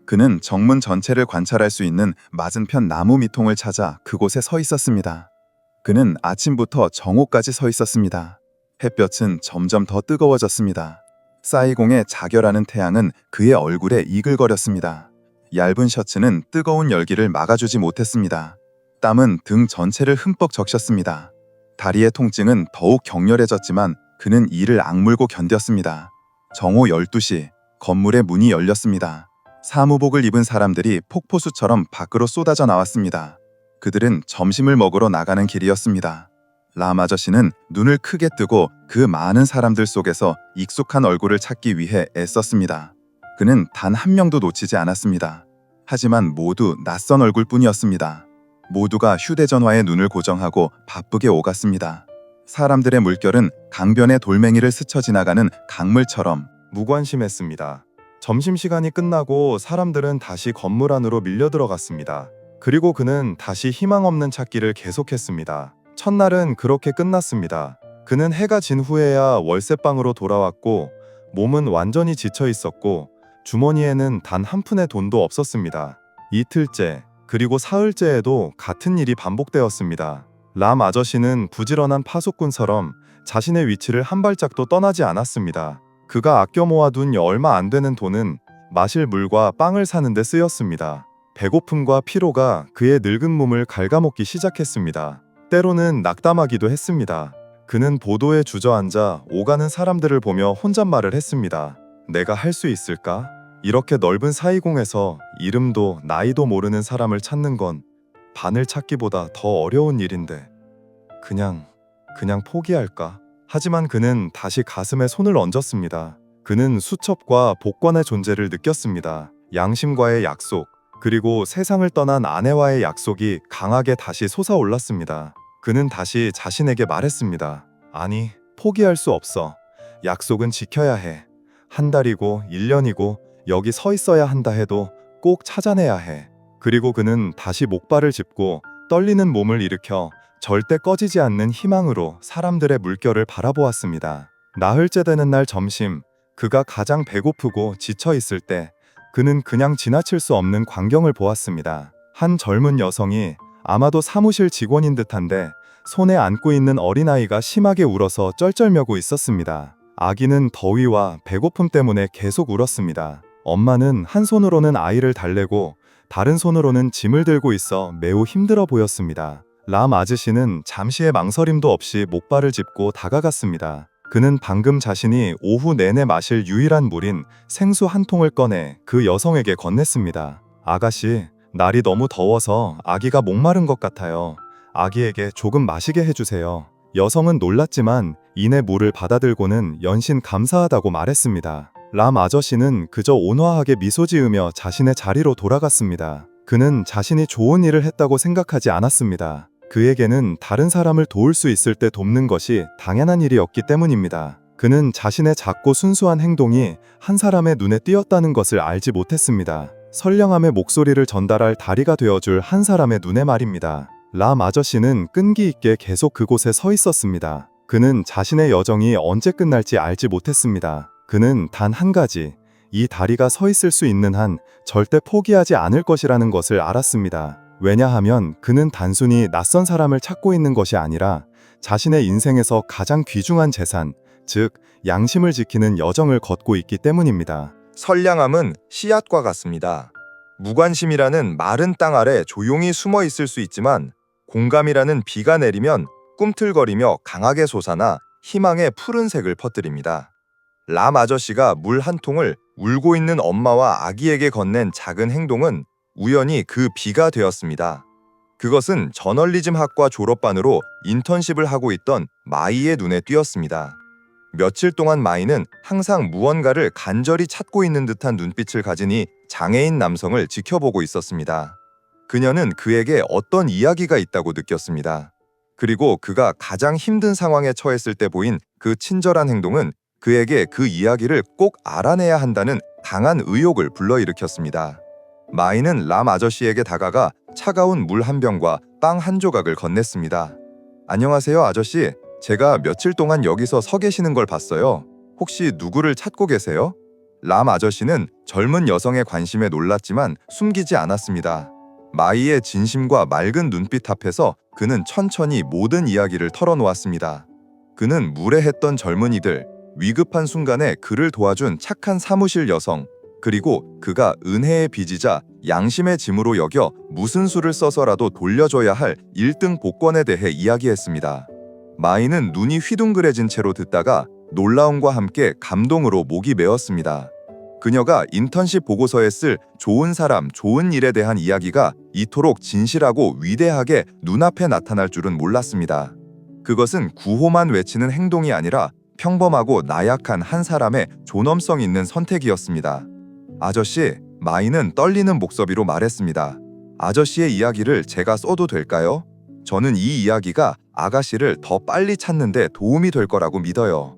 그는 정문 전체를 관찰할 수 있는 맞은편 나무 밑통을 찾아 그곳에 서 있었습니다. 그는 아침부터 정오까지 서 있었습니다. 햇볕은 점점 더 뜨거워졌습니다. 사이공의 자결하는 태양은 그의 얼굴에 이글거렸습니다. 얇은 셔츠는 뜨거운 열기를 막아주지 못했습니다. 땀은 등 전체를 흠뻑 적셨습니다. 다리의 통증은 더욱 격렬해졌지만 그는 이를 악물고 견뎠습니다. 정오 12시, 건물의 문이 열렸습니다. 사무복을 입은 사람들이 폭포수처럼 밖으로 쏟아져 나왔습니다. 그들은 점심을 먹으러 나가는 길이었습니다. 람 아저씨는 눈을 크게 뜨고 그 많은 사람들 속에서 익숙한 얼굴을 찾기 위해 애썼습니다. 그는 단 한 명도 놓치지 않았습니다. 하지만 모두 낯선 얼굴뿐이었습니다. 모두가 휴대전화에 눈을 고정하고 바쁘게 오갔습니다. 사람들의 물결은 강변의 돌멩이를 스쳐 지나가는 강물처럼 무관심했습니다. 점심시간이 끝나고 사람들은 다시 건물 안으로 밀려 들어갔습니다. 그리고 그는 다시 희망 없는 찾기를 계속했습니다. 첫날은 그렇게 끝났습니다. 그는 해가 진 후에야 월세방으로 돌아왔고 몸은 완전히 지쳐 있었고 주머니에는 단 한 푼의 돈도 없었습니다. 이틀째, 그리고 사흘째에도 같은 일이 반복되었습니다. 람 아저씨는 부지런한 파수꾼처럼 자신의 위치를 한 발짝도 떠나지 않았습니다. 그가 아껴 모아둔 얼마 안 되는 돈은 마실 물과 빵을 사는 데 쓰였습니다. 배고픔과 피로가 그의 늙은 몸을 갉아먹기 시작했습니다. 때로는 낙담하기도 했습니다. 그는 보도에 주저앉아 오가는 사람들을 보며 혼잣말을 했습니다. 내가 할 수 있을까? 이렇게 넓은 사이공에서 이름도 나이도 모르는 사람을 찾는 건 바늘 찾기보다 더 어려운 일인데 그냥 포기할까? 하지만 그는 다시 가슴에 손을 얹었습니다. 그는 수첩과 복권의 존재를 느꼈습니다. 양심과의 약속, 그리고 세상을 떠난 아내와의 약속이 강하게 다시 솟아올랐습니다. 그는 다시 자신에게 말했습니다. 아니, 포기할 수 없어. 약속은 지켜야 해. 한 달이고 1년이고 여기 서 있어야 한다 해도 꼭 찾아내야 해. 그리고 그는 다시 목발을 짚고 떨리는 몸을 일으켜 절대 꺼지지 않는 희망으로 사람들의 물결을 바라보았습니다. 나흘째 되는 날 점심, 그가 가장 배고프고 지쳐 있을 때 그는 그냥 지나칠 수 없는 광경을 보았습니다. 한 젊은 여성이 아마도 사무실 직원인 듯한데 손에 안고 있는 어린아이가 심하게 울어서 쩔쩔매고 있었습니다. 아기는 더위와 배고픔 때문에 계속 울었습니다. 엄마는 한 손으로는 아이를 달래고 다른 손으로는 짐을 들고 있어 매우 힘들어 보였습니다. 람 아저씨는 잠시의 망설임도 없이 목발을 짚고 다가갔습니다. 그는 방금 자신이 오후 내내 마실 유일한 물인 생수 한 통을 꺼내 그 여성에게 건넸습니다. 아가씨, 날이 너무 더워서 아기가 목마른 것 같아요. 아기에게 조금 마시게 해주세요. 여성은 놀랐지만 이내 물을 받아들고는 연신 감사하다고 말했습니다. 람 아저씨는 그저 온화하게 미소 지으며 자신의 자리로 돌아갔습니다. 그는 자신이 좋은 일을 했다고 생각하지 않았습니다. 그에게는 다른 사람을 도울 수 있을 때 돕는 것이 당연한 일이었기 때문입니다. 그는 자신의 작고 순수한 행동이 한 사람의 눈에 띄었다는 것을 알지 못했습니다. 선량함의 목소리를 전달할 다리가 되어줄 한 사람의 눈에 말입니다. 람 아저씨는 끈기 있게 계속 그곳에 서 있었습니다. 그는 자신의 여정이 언제 끝날지 알지 못했습니다. 그는 단 한 가지, 이 다리가 서 있을 수 있는 한 절대 포기하지 않을 것이라는 것을 알았습니다. 왜냐하면 그는 단순히 낯선 사람을 찾고 있는 것이 아니라 자신의 인생에서 가장 귀중한 재산, 즉 양심을 지키는 여정을 걷고 있기 때문입니다. 선량함은 씨앗과 같습니다. 무관심이라는 마른 땅 아래 조용히 숨어 있을 수 있지만 공감이라는 비가 내리면 꿈틀거리며 강하게 솟아나 희망의 푸른색을 퍼뜨립니다. 람 아저씨가 물 한 통을 울고 있는 엄마와 아기에게 건넨 작은 행동은 우연히 그 비가 되었습니다. 그것은 저널리즘학과 졸업반으로 인턴십을 하고 있던 마이의 눈에 띄었습니다. 며칠 동안 마이는 항상 무언가를 간절히 찾고 있는 듯한 눈빛을 가지니 장애인 남성을 지켜보고 있었습니다. 그녀는 그에게 어떤 이야기가 있다고 느꼈습니다. 그리고 그가 가장 힘든 상황에 처했을 때 보인 그 친절한 행동은 그에게 그 이야기를 꼭 알아내야 한다는 강한 의욕을 불러일으켰습니다. 마이는 람 아저씨에게 다가가 차가운 물 한 병과 빵 한 조각을 건넸습니다. 안녕하세요, 아저씨. 제가 며칠 동안 여기서 서 계시는 걸 봤어요. 혹시 누구를 찾고 계세요? 람 아저씨는 젊은 여성의 관심에 놀랐지만 숨기지 않았습니다. 마이의 진심과 맑은 눈빛 앞에서 그는 천천히 모든 이야기를 털어놓았습니다. 그는 무례했던 젊은이들, 위급한 순간에 그를 도와준 착한 사무실 여성, 그리고 그가 은혜의 빚이자 양심의 짐으로 여겨 무슨 수를 써서라도 돌려줘야 할 1등 복권에 대해 이야기했습니다. 마이는 눈이 휘둥그레진 채로 듣다가 놀라움과 함께 감동으로 목이 메었습니다. 그녀가 인턴십 보고서에 쓸 좋은 사람, 좋은 일에 대한 이야기가 이토록 진실하고 위대하게 눈앞에 나타날 줄은 몰랐습니다. 그것은 구호만 외치는 행동이 아니라 평범하고 나약한 한 사람의 존엄성 있는 선택이었습니다. 아저씨, 마이는 떨리는 목소리로 말했습니다. 아저씨의 이야기를 제가 써도 될까요? 저는 이 이야기가 아가씨를 더 빨리 찾는 데 도움이 될 거라고 믿어요.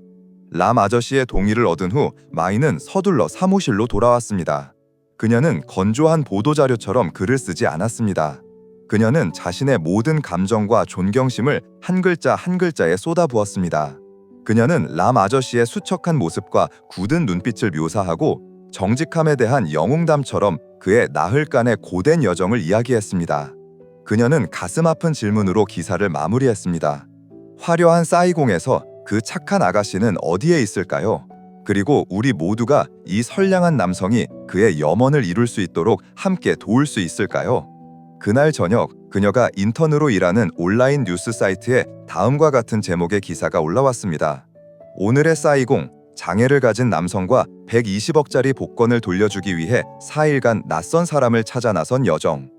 람 아저씨의 동의를 얻은 후 마이는 서둘러 사무실로 돌아왔습니다. 그녀는 건조한 보도자료처럼 글을 쓰지 않았습니다. 그녀는 자신의 모든 감정과 존경심을 한 글자 한 글자에 쏟아부었습니다. 그녀는 람 아저씨의 수척한 모습과 굳은 눈빛을 묘사하고 정직함에 대한 영웅담처럼 그의 나흘간의 고된 여정을 이야기했습니다. 그녀는 가슴 아픈 질문으로 기사를 마무리했습니다. 화려한 사이공에서 그 착한 아가씨는 어디에 있을까요? 그리고 우리 모두가 이 선량한 남성이 그의 염원을 이룰 수 있도록 함께 도울 수 있을까요? 그날 저녁 그녀가 인턴으로 일하는 온라인 뉴스 사이트에 다음과 같은 제목의 기사가 올라왔습니다. 오늘의 사이공, 장애를 가진 남성과 120억짜리 복권을 돌려주기 위해 4일간 낯선 사람을 찾아 나선 여정.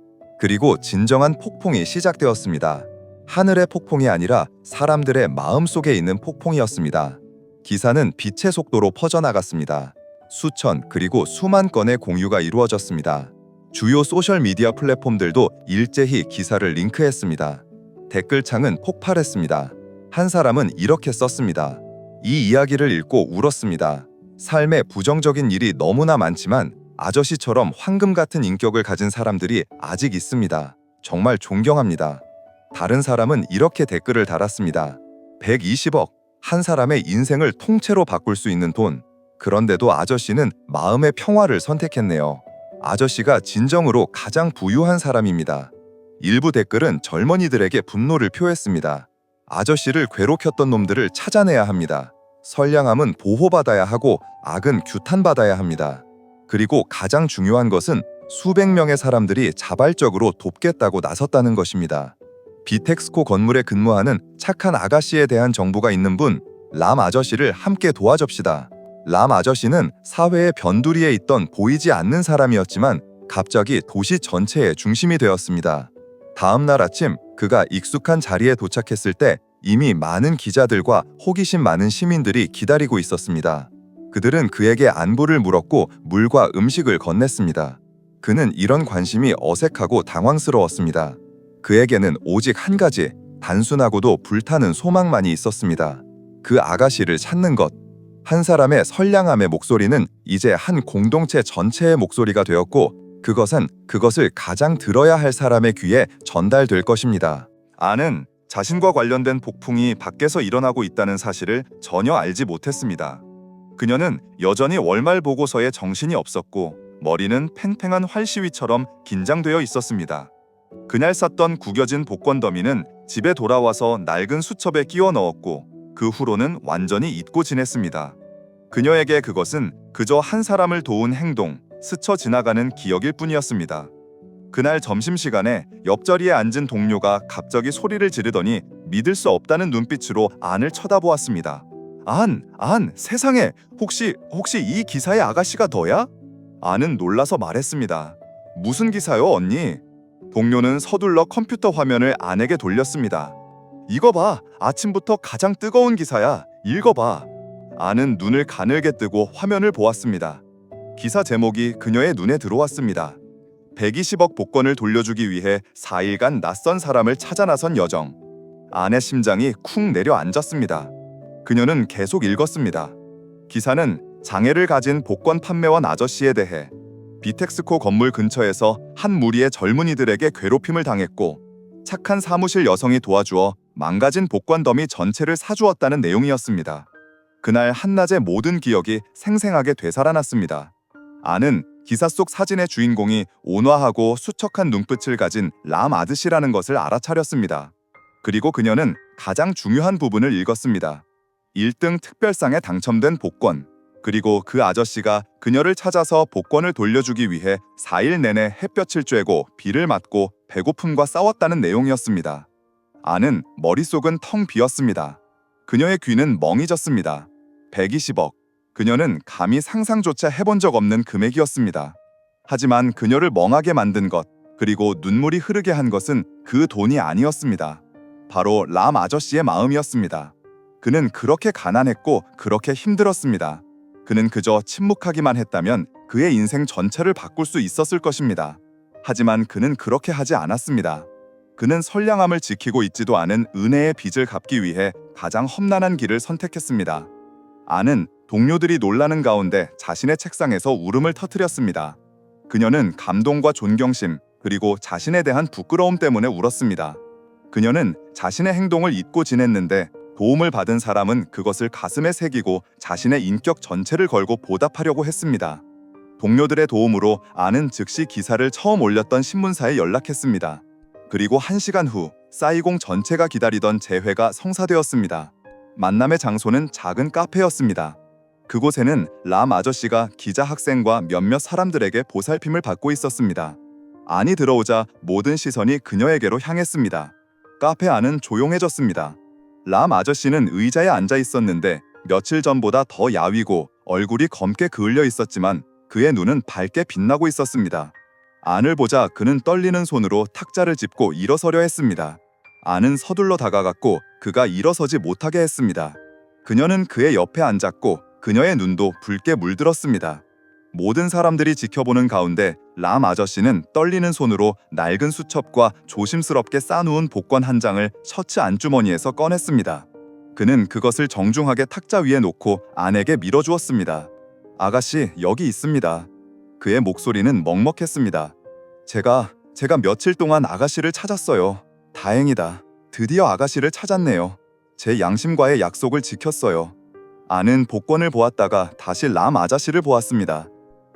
그리고 진정한 폭풍이 시작되었습니다. 하늘의 폭풍이 아니라 사람들의 마음속에 있는 폭풍이었습니다. 기사는 빛의 속도로 퍼져나갔습니다. 수천 그리고 수만 건의 공유가 이루어졌습니다. 주요 소셜미디어 플랫폼들도 일제히 기사를 링크했습니다. 댓글창은 폭발했습니다. 한 사람은 이렇게 썼습니다. 이 이야기를 읽고 울었습니다. 삶에 부정적인 일이 너무나 많지만 아저씨처럼 황금 같은 인격을 가진 사람들이 아직 있습니다. 정말 존경합니다. 다른 사람은 이렇게 댓글을 달았습니다. 120억, 한 사람의 인생을 통째로 바꿀 수 있는 돈. 그런데도 아저씨는 마음의 평화를 선택했네요. 아저씨가 진정으로 가장 부유한 사람입니다. 일부 댓글은 젊은이들에게 분노를 표했습니다. 아저씨를 괴롭혔던 놈들을 찾아내야 합니다. 선량함은 보호받아야 하고 악은 규탄받아야 합니다. 그리고 가장 중요한 것은 수백 명의 사람들이 자발적으로 돕겠다고 나섰다는 것입니다. 비텍스코 건물에 근무하는 착한 아가씨에 대한 정보가 있는 분, 람 아저씨를 함께 도와줍시다. 람 아저씨는 사회의 변두리에 있던 보이지 않는 사람이었지만 갑자기 도시 전체의 중심이 되었습니다. 다음 날 아침 그가 익숙한 자리에 도착했을 때 이미 많은 기자들과 호기심 많은 시민들이 기다리고 있었습니다. 그들은 그에게 안부를 물었고 물과 음식을 건넸습니다. 그는 이런 관심이 어색하고 당황스러웠습니다. 그에게는 오직 한 가지, 단순하고도 불타는 소망만이 있었습니다. 그 아가씨를 찾는 것. 한 사람의 선량함의 목소리는 이제 한 공동체 전체의 목소리가 되었고 그것을 가장 들어야 할 사람의 귀에 전달될 것입니다. 아는 자신과 관련된 폭풍이 밖에서 일어나고 있다는 사실을 전혀 알지 못했습니다. 그녀는 여전히 월말 보고서에 정신이 없었고 머리는 팽팽한 활시위처럼 긴장되어 있었습니다. 그날 샀던 구겨진 복권 더미는 집에 돌아와서 낡은 수첩에 끼워 넣었고 그 후로는 완전히 잊고 지냈습니다. 그녀에게 그것은 그저 한 사람을 도운 행동, 스쳐 지나가는 기억일 뿐이었습니다. 그날 점심시간에 옆자리에 앉은 동료가 갑자기 소리를 지르더니 믿을 수 없다는 눈빛으로 안을 쳐다보았습니다. 안, 세상에, 혹시 이 기사의 아가씨가 너야? 안은 놀라서 말했습니다. 무슨 기사요, 언니? 동료는 서둘러 컴퓨터 화면을 안에게 돌렸습니다. 이거 봐, 아침부터 가장 뜨거운 기사야. 읽어봐. 안은 눈을 가늘게 뜨고 화면을 보았습니다. 기사 제목이 그녀의 눈에 들어왔습니다. 120억 복권을 돌려주기 위해 4일간 낯선 사람을 찾아 나선 여정. 안의 심장이 쿵 내려앉았습니다. 그녀는 계속 읽었습니다. 기사는 장애를 가진 복권 판매원 아저씨에 대해 비텍스코 건물 근처에서 한 무리의 젊은이들에게 괴롭힘을 당했고 착한 사무실 여성이 도와주어 망가진 복권 더미 전체를 사주었다는 내용이었습니다. 그날 한낮의 모든 기억이 생생하게 되살아났습니다. 안은 기사 속 사진의 주인공이 온화하고 수척한 눈빛을 가진 람 아저씨라는 것을 알아차렸습니다. 그리고 그녀는 가장 중요한 부분을 읽었습니다. 1등 특별상에 당첨된 복권, 그리고 그 아저씨가 그녀를 찾아서 복권을 돌려주기 위해 4일 내내 햇볕을 쬐고 비를 맞고 배고픔과 싸웠다는 내용이었습니다. 안은 머릿속은 텅 비었습니다. 그녀의 귀는 멍해졌습니다. 120억. 그녀는 감히 상상조차 해본 적 없는 금액이었습니다. 하지만 그녀를 멍하게 만든 것, 그리고 눈물이 흐르게 한 것은 그 돈이 아니었습니다. 바로 람 아저씨의 마음이었습니다. 그는 그렇게 가난했고 그렇게 힘들었습니다. 그는 그저 침묵하기만 했다면 그의 인생 전체를 바꿀 수 있었을 것입니다. 하지만 그는 그렇게 하지 않았습니다. 그는 선량함을 지키고 있지도 않은 은혜의 빚을 갚기 위해 가장 험난한 길을 선택했습니다. 안은 동료들이 놀라는 가운데 자신의 책상에서 울음을 터뜨렸습니다. 그녀는 감동과 존경심, 그리고 자신에 대한 부끄러움 때문에 울었습니다. 그녀는 자신의 행동을 잊고 지냈는데 도움을 받은 사람은 그것을 가슴에 새기고 자신의 인격 전체를 걸고 보답하려고 했습니다. 동료들의 도움으로 안은 즉시 기사를 처음 올렸던 신문사에 연락했습니다. 그리고 1시간 후 싸이공 전체가 기다리던 재회가 성사되었습니다. 만남의 장소는 작은 카페였습니다. 그곳에는 람 아저씨가 기자 학생과 몇몇 사람들에게 보살핌을 받고 있었습니다. 안이 들어오자 모든 시선이 그녀에게로 향했습니다. 카페 안은 조용해졌습니다. 람 아저씨는 의자에 앉아 있었는데 며칠 전보다 더 야위고 얼굴이 검게 그을려 있었지만 그의 눈은 밝게 빛나고 있었습니다. 안을 보자 그는 떨리는 손으로 탁자를 짚고 일어서려 했습니다. 안은 서둘러 다가갔고 그가 일어서지 못하게 했습니다. 그녀는 그의 옆에 앉았고 그녀의 눈도 붉게 물들었습니다. 모든 사람들이 지켜보는 가운데 람 아저씨는 떨리는 손으로 낡은 수첩과 조심스럽게 싸놓은 복권 한 장을 셔츠 안주머니에서 꺼냈습니다. 그는 그것을 정중하게 탁자 위에 놓고 안에게 밀어주었습니다. 아가씨, 여기 있습니다. 그의 목소리는 먹먹했습니다. 제가 며칠 동안 아가씨를 찾았어요. 다행이다. 드디어 아가씨를 찾았네요. 제 양심과의 약속을 지켰어요. 안은 복권을 보았다가 다시 람 아저씨를 보았습니다.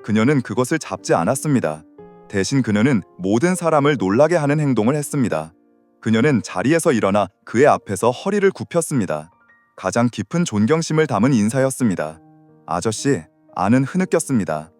그녀는 그것을 잡지 않았습니다. 대신 그녀는 모든 사람을 놀라게 하는 행동을 했습니다. 그녀는 자리에서 일어나 그의 앞에서 허리를 굽혔습니다. 가장 깊은 존경심을 담은 인사였습니다. 아저씨, 안은 흐느꼈습니다.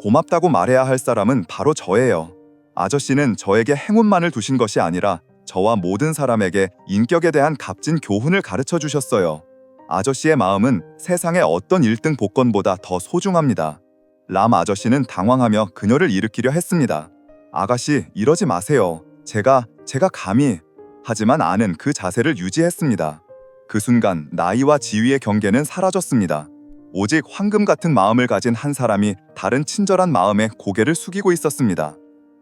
고맙다고 말해야 할 사람은 바로 저예요. 아저씨는 저에게 행운만을 두신 것이 아니라 저와 모든 사람에게 인격에 대한 값진 교훈을 가르쳐 주셨어요. 아저씨의 마음은 세상의 어떤 1등 복권보다 더 소중합니다. 람 아저씨는 당황하며 그녀를 일으키려 했습니다. 아가씨, 이러지 마세요. 제가 감히... 하지만 안은 그 자세를 유지했습니다. 그 순간 나이와 지위의 경계는 사라졌습니다. 오직 황금 같은 마음을 가진 한 사람이 다른 친절한 마음에 고개를 숙이고 있었습니다.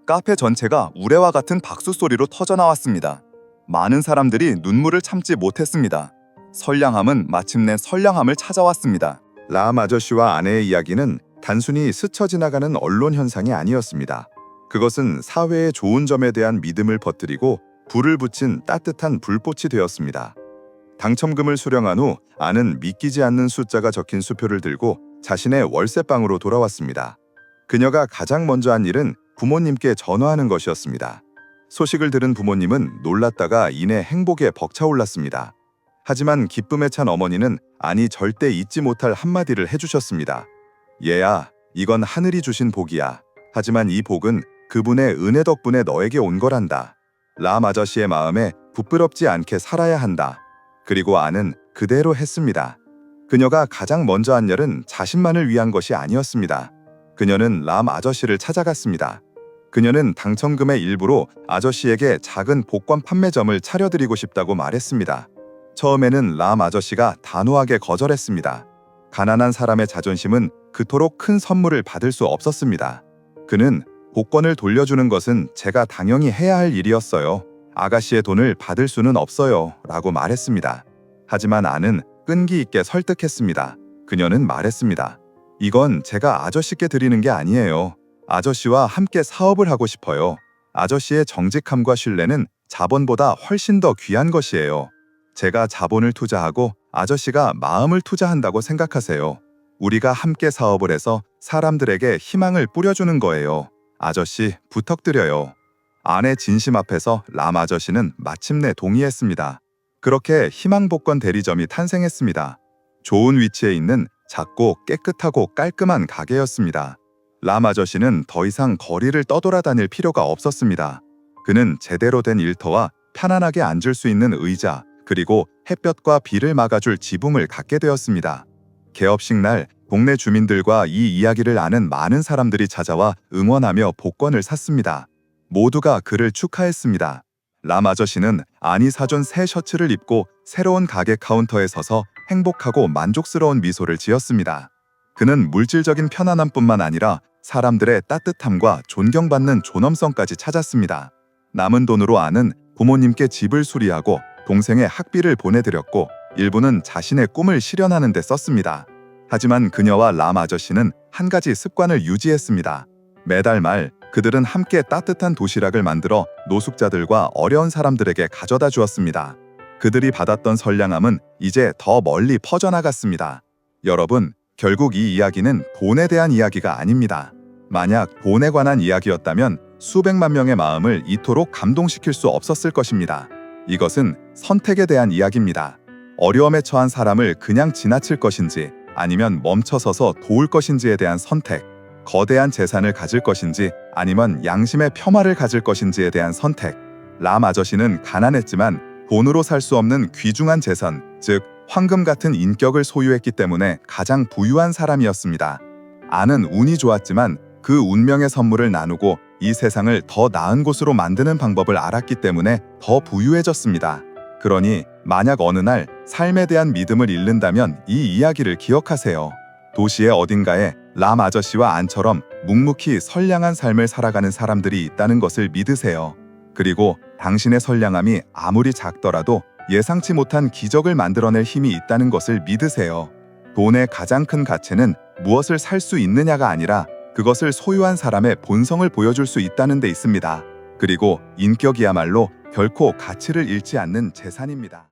카페 전체가 우레와 같은 박수 소리로 터져나왔습니다. 많은 사람들이 눈물을 참지 못했습니다. 선량함은 마침내 선량함을 찾아왔습니다. 람 아저씨와 아내의 이야기는 단순히 스쳐 지나가는 언론 현상이 아니었습니다. 그것은 사회의 좋은 점에 대한 믿음을 퍼뜨리고 불을 붙인 따뜻한 불꽃이 되었습니다. 당첨금을 수령한 후 안은 믿기지 않는 숫자가 적힌 수표를 들고 자신의 월세방으로 돌아왔습니다. 그녀가 가장 먼저 한 일은 부모님께 전화하는 것이었습니다. 소식을 들은 부모님은 놀랐다가 이내 행복에 벅차올랐습니다. 하지만 기쁨에 찬 어머니는 안이 절대 잊지 못할 한마디를 해주셨습니다. 얘야, 이건 하늘이 주신 복이야. 하지만 이 복은 그분의 은혜 덕분에 너에게 온 거란다. 람 아저씨의 마음에 부끄럽지 않게 살아야 한다. 그리고 안은 그대로 했습니다. 그녀가 가장 먼저 한 일은 자신만을 위한 것이 아니었습니다. 그녀는 람 아저씨를 찾아갔습니다. 그녀는 당첨금의 일부로 아저씨에게 작은 복권 판매점을 차려드리고 싶다고 말했습니다. 처음에는 람 아저씨가 단호하게 거절했습니다. 가난한 사람의 자존심은 그토록 큰 선물을 받을 수 없었습니다. 그는 복권을 돌려주는 것은 제가 당연히 해야 할 일이었어요. 아가씨의 돈을 받을 수는 없어요. 라고 말했습니다. 하지만 안은 끈기 있게 설득했습니다. 그녀는 말했습니다. 이건 제가 아저씨께 드리는 게 아니에요. 아저씨와 함께 사업을 하고 싶어요. 아저씨의 정직함과 신뢰는 자본보다 훨씬 더 귀한 것이에요. 제가 자본을 투자하고 아저씨가 마음을 투자한다고 생각하세요. 우리가 함께 사업을 해서 사람들에게 희망을 뿌려주는 거예요. 아저씨, 부탁드려요. 아내 진심 앞에서 람 아저씨는 마침내 동의했습니다. 그렇게 희망복권 대리점이 탄생했습니다. 좋은 위치에 있는 작고 깨끗하고 깔끔한 가게였습니다. 람 아저씨는 더 이상 거리를 떠돌아다닐 필요가 없었습니다. 그는 제대로 된 일터와 편안하게 앉을 수 있는 의자, 그리고 햇볕과 비를 막아줄 지붕을 갖게 되었습니다. 개업식 날 동네 주민들과 이 이야기를 아는 많은 사람들이 찾아와 응원하며 복권을 샀습니다. 모두가 그를 축하했습니다. 람 아저씨는 안이 사준 새 셔츠를 입고 새로운 가게 카운터에 서서 행복하고 만족스러운 미소를 지었습니다. 그는 물질적인 편안함뿐만 아니라 사람들의 따뜻함과 존경받는 존엄성까지 찾았습니다. 남은 돈으로 안은 부모님께 집을 수리하고 동생의 학비를 보내드렸고 일부는 자신의 꿈을 실현하는 데 썼습니다. 하지만 그녀와 람 아저씨는 한 가지 습관을 유지했습니다. 매달 말 그들은 함께 따뜻한 도시락을 만들어 노숙자들과 어려운 사람들에게 가져다 주었습니다. 그들이 받았던 선량함은 이제 더 멀리 퍼져나갔습니다. 여러분, 결국 이 이야기는 돈에 대한 이야기가 아닙니다. 만약 돈에 관한 이야기였다면 수백만 명의 마음을 이토록 감동시킬 수 없었을 것입니다. 이것은 선택에 대한 이야기입니다. 어려움에 처한 사람을 그냥 지나칠 것인지 아니면 멈춰서서 도울 것인지에 대한 선택, 거대한 재산을 가질 것인지 아니면 양심의 폄하를 가질 것인지에 대한 선택. 람 아저씨는 가난했지만 돈으로 살 수 없는 귀중한 재산, 즉 황금 같은 인격을 소유했기 때문에 가장 부유한 사람이었습니다. 아는 운이 좋았지만 그 운명의 선물을 나누고 이 세상을 더 나은 곳으로 만드는 방법을 알았기 때문에 더 부유해졌습니다. 그러니 만약 어느 날 삶에 대한 믿음을 잃는다면 이 이야기를 기억하세요. 도시의 어딘가에 람 아저씨와 안처럼 묵묵히 선량한 삶을 살아가는 사람들이 있다는 것을 믿으세요. 그리고 당신의 선량함이 아무리 작더라도 예상치 못한 기적을 만들어낼 힘이 있다는 것을 믿으세요. 돈의 가장 큰 가치는 무엇을 살 수 있느냐가 아니라 그것을 소유한 사람의 본성을 보여줄 수 있다는 데 있습니다. 그리고 인격이야말로 결코 가치를 잃지 않는 재산입니다.